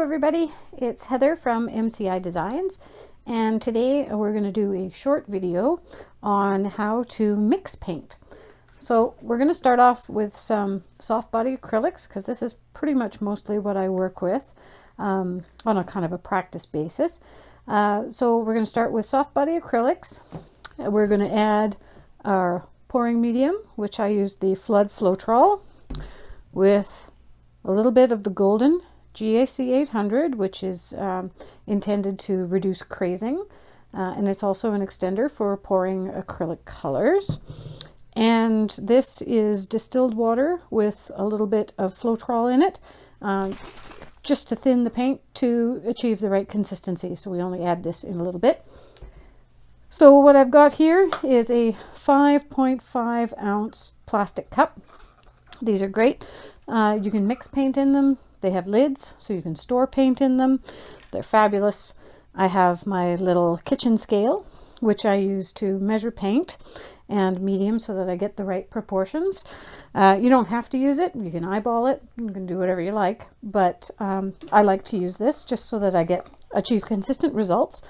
everybody, it's Heather from MCI Designs, and today we're going to do a short video on how to mix paint. So we're going to start off with some soft body acrylics because this is pretty much mostly what I work with on a kind of a practice basis. So we're going to start with soft body acrylics. We're going to add our pouring medium, which I use the Flood Floetrol, with a little bit of the golden GAC 800, which is intended to reduce crazing, and it's also an extender for pouring acrylic colors. And this is distilled water with a little bit of Floetrol in it, just to thin the paint to achieve the right consistency. So we only add this in a little bit. So what I've got here is a 5.5 ounce plastic cup. These are great. You can mix paint in them. They have lids, so you can store paint in them. They're fabulous. I have my little kitchen scale, which I use to measure paint and medium so that I get the right proportions. You don't have to use it. You can eyeball it. You can do whatever you like. But I like to use this just so that I achieve consistent results,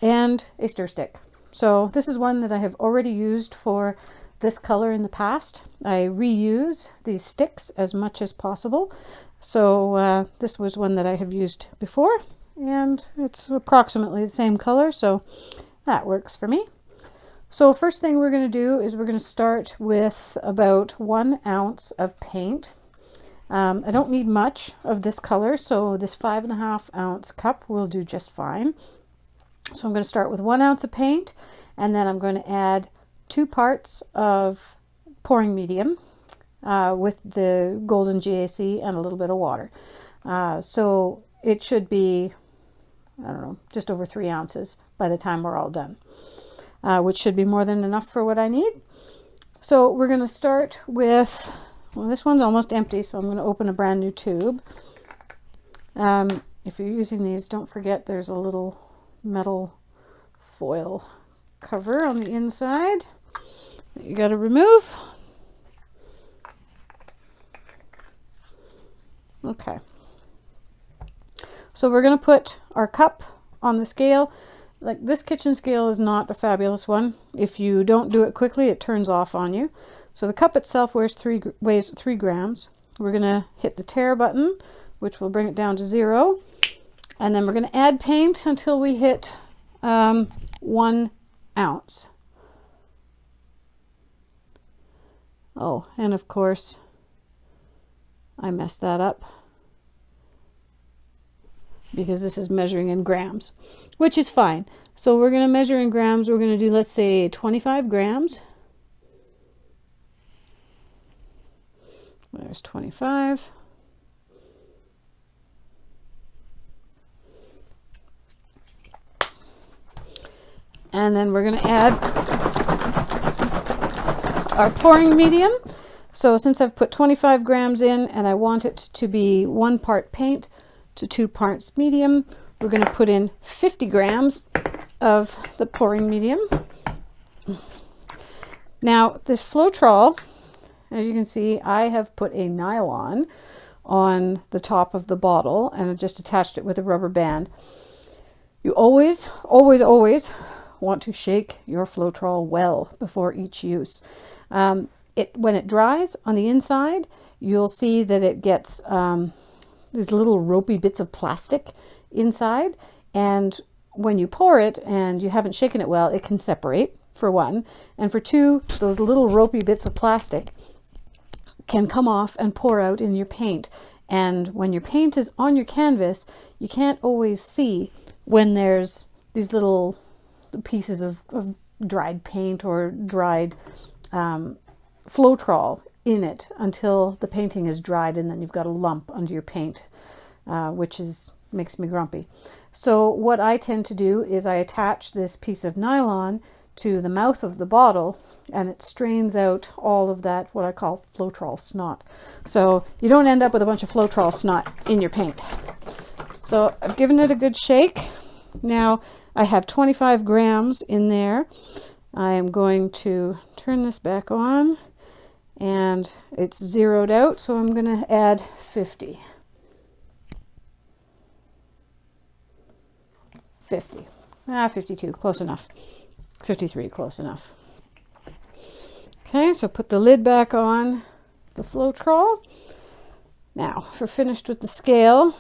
and a stir stick. So this is one that I have already used for this color in the past. I reuse these sticks as much as possible. So this was one that I have used before, and it's approximately the same color, so that works for me. So first thing we're going to do is we're going to start with about 1 ounce of paint. I don't need much of this color, so this 5.5 ounce cup will do just fine. So I'm going to start with 1 ounce of paint, and then I'm going to add 2 parts of pouring medium with the golden GAC and a little bit of water. So it should be, I don't know, just over 3 ounces by the time we're all done, which should be more than enough for what I need. So we're going to start with, well, this one's almost empty, so I'm going to open a brand new tube. If you're using these, don't forget there's a little metal foil cover on the inside that you got to remove. Okay, so we're going to put our cup on the scale. Like, this kitchen scale is not a fabulous one. If you don't do it quickly, it turns off on you. So the cup itself weighs 3 grams. We're going to hit the tare button, which will bring it down to 0. And then we're going to add paint until we hit 1 ounce. Oh, and of course, I messed that up because this is measuring in grams, which is fine. So we're going to measure in grams. We're going to do, let's say, 25 grams. There's 25. And then we're going to add our pouring medium. So since I've put 25 grams in and I want it to be 1 part paint to 2 parts medium, we're going to put in 50 grams of the pouring medium. Now this Floetrol, as you can see, I have put a nylon on the top of the bottle and I just attached it with a rubber band. You always, always, always want to shake your Floetrol well before each use. When it dries on the inside, you'll see that it gets these little ropey bits of plastic inside, and when you pour it and you haven't shaken it well, it can separate, for one, and for two, those little ropey bits of plastic can come off and pour out in your paint. And when your paint is on your canvas, you can't always see when there's these little pieces of dried paint or dried Floetrol in it until the painting is dried, and then you've got a lump under your paint, which makes me grumpy. So what I tend to do is I attach this piece of nylon to the mouth of the bottle, and it strains out all of that, what I call Floetrol snot. So you don't end up with a bunch of Floetrol snot in your paint. So I've given it a good shake. Now I have 25 grams in there. I am going to turn this back on, and it's zeroed out, so I'm going to add 50. 50. 52, close enough. 53, close enough. Okay, so put the lid back on the Floetrol. Now, for finished with the scale.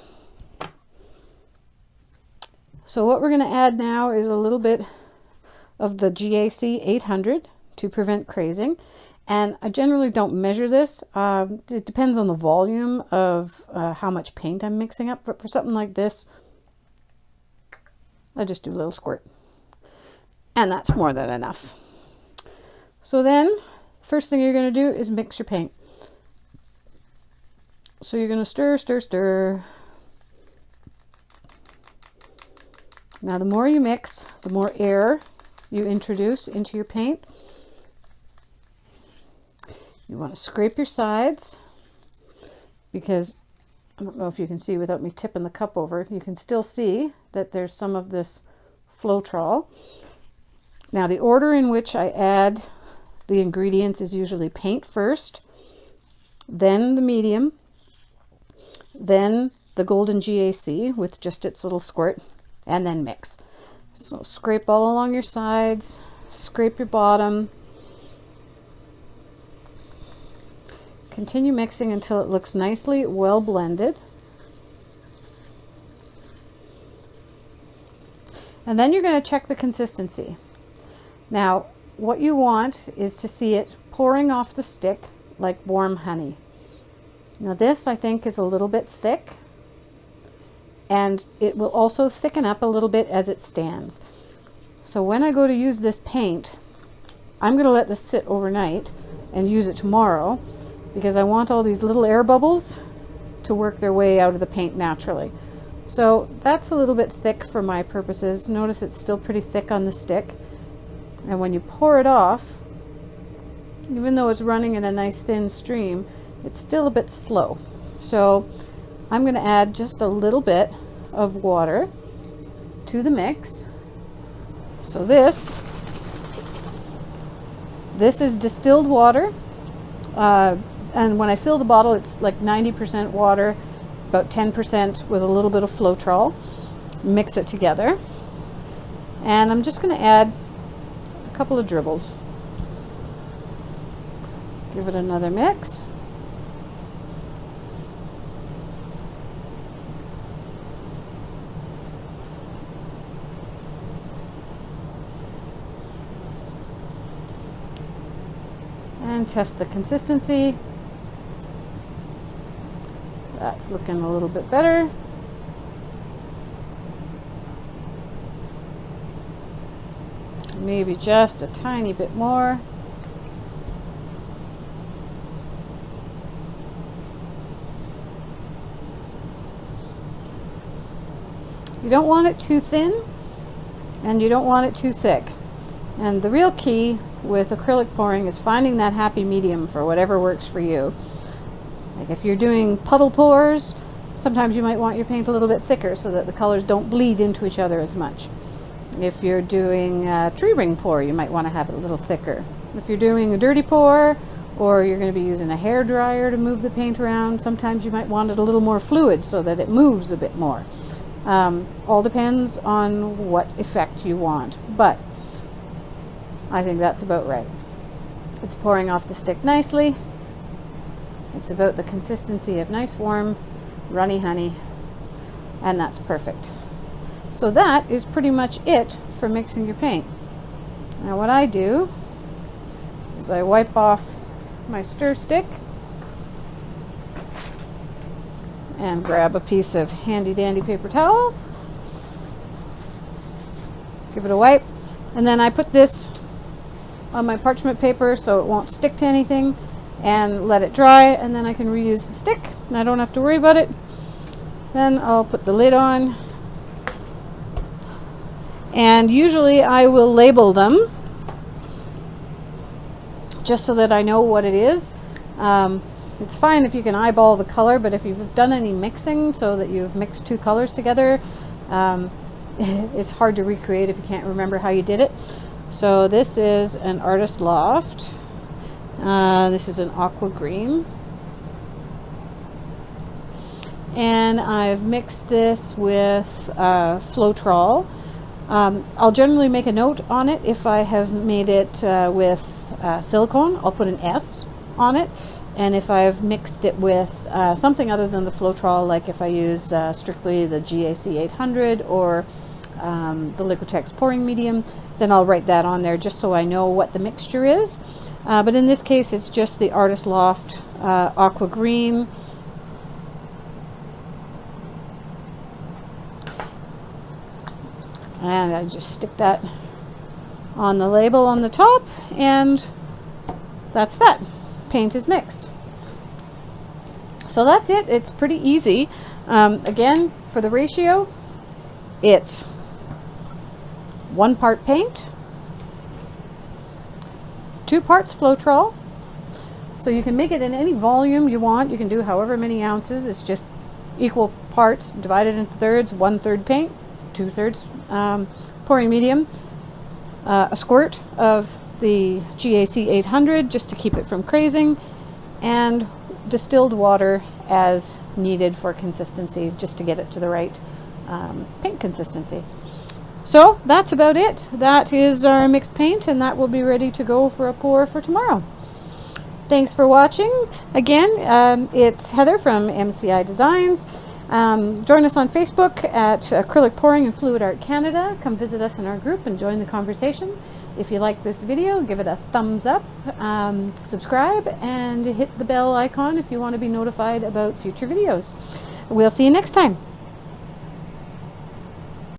So what we're going to add now is a little bit of the GAC 800 to prevent crazing. And I generally don't measure this. It depends on the volume of how much paint I'm mixing up. But for something like this, I just do a little squirt. And that's more than enough. So then, first thing you're going to do is mix your paint. So you're going to stir, stir, stir. Now the more you mix, the more air you introduce into your paint. You want to scrape your sides because, I don't know if you can see without me tipping the cup over, you can still see that there's some of this Floetrol. Now the order in which I add the ingredients is usually paint first, then the medium, then the golden GAC with just its little squirt, and then mix. So scrape all along your sides, scrape your bottom. Continue mixing until it looks nicely well blended. And then you're going to check the consistency. Now, what you want is to see it pouring off the stick like warm honey. Now this, I think, is a little bit thick, and it will also thicken up a little bit as it stands. So when I go to use this paint, I'm going to let this sit overnight and use it tomorrow, because I want all these little air bubbles to work their way out of the paint naturally. So that's a little bit thick for my purposes. Notice it's still pretty thick on the stick. And when you pour it off, even though it's running in a nice thin stream, it's still a bit slow. So I'm going to add just a little bit of water to the mix. So this is distilled water. And when I fill the bottle, it's like 90% water, about 10% with a little bit of Floetrol. Mix it together. And I'm just going to add a couple of dribbles. Give it another mix. And test the consistency. That's looking a little bit better. Maybe just a tiny bit more. You don't want it too thin and you don't want it too thick. And the real key with acrylic pouring is finding that happy medium for whatever works for you. Like if you're doing puddle pours, sometimes you might want your paint a little bit thicker so that the colors don't bleed into each other as much. If you're doing a tree ring pour, you might want to have it a little thicker. If you're doing a dirty pour, or you're going to be using a hair dryer to move the paint around, sometimes you might want it a little more fluid so that it moves a bit more. All depends on what effect you want, but I think that's about right. It's pouring off the stick nicely. It's about the consistency of nice, warm, runny honey, and that's perfect. So that is pretty much it for mixing your paint. Now what I do is I wipe off my stir stick and grab a piece of handy dandy paper towel, give it a wipe, and then I put this on my parchment paper so it won't stick to anything, and let it dry, and then I can reuse the stick and I don't have to worry about it. Then I'll put the lid on, and usually I will label them just so that I know what it is. It's fine if you can eyeball the color, but if you've done any mixing so that you've mixed two colors together, it's hard to recreate if you can't remember how you did it. So this is an Artist Loft. This is an aqua green. And I've mixed this with Floetrol. I'll generally make a note on it. If I have made it with silicone, I'll put an S on it. And if I've mixed it with something other than the Floetrol, like if I use strictly the GAC 800 or the Liquitex pouring medium, then I'll write that on there just so I know what the mixture is. But in this case, it's just the Artist Loft Aqua Green. And I just stick that on the label on the top, and that's that. Paint is mixed. So that's it. It's pretty easy. Again, for the ratio, it's 1 part paint, 2 parts Floetrol. So you can make it in any volume you want. You can do however many ounces. It's just equal parts divided into thirds. 1/3 paint, 2/3 pouring medium, a squirt of the GAC 800 just to keep it from crazing, and distilled water as needed for consistency, just to get it to the right paint consistency. So that's about it. That is our mixed paint, and that will be ready to go for a pour for tomorrow. Thanks for watching. Again, it's Heather from MCI Designs. Join us on Facebook at Acrylic Pouring and Fluid Art Canada. Come visit us in our group and join the conversation. If you like this video, give it a thumbs up, subscribe, and hit the bell icon if you want to be notified about future videos. We'll see you next time.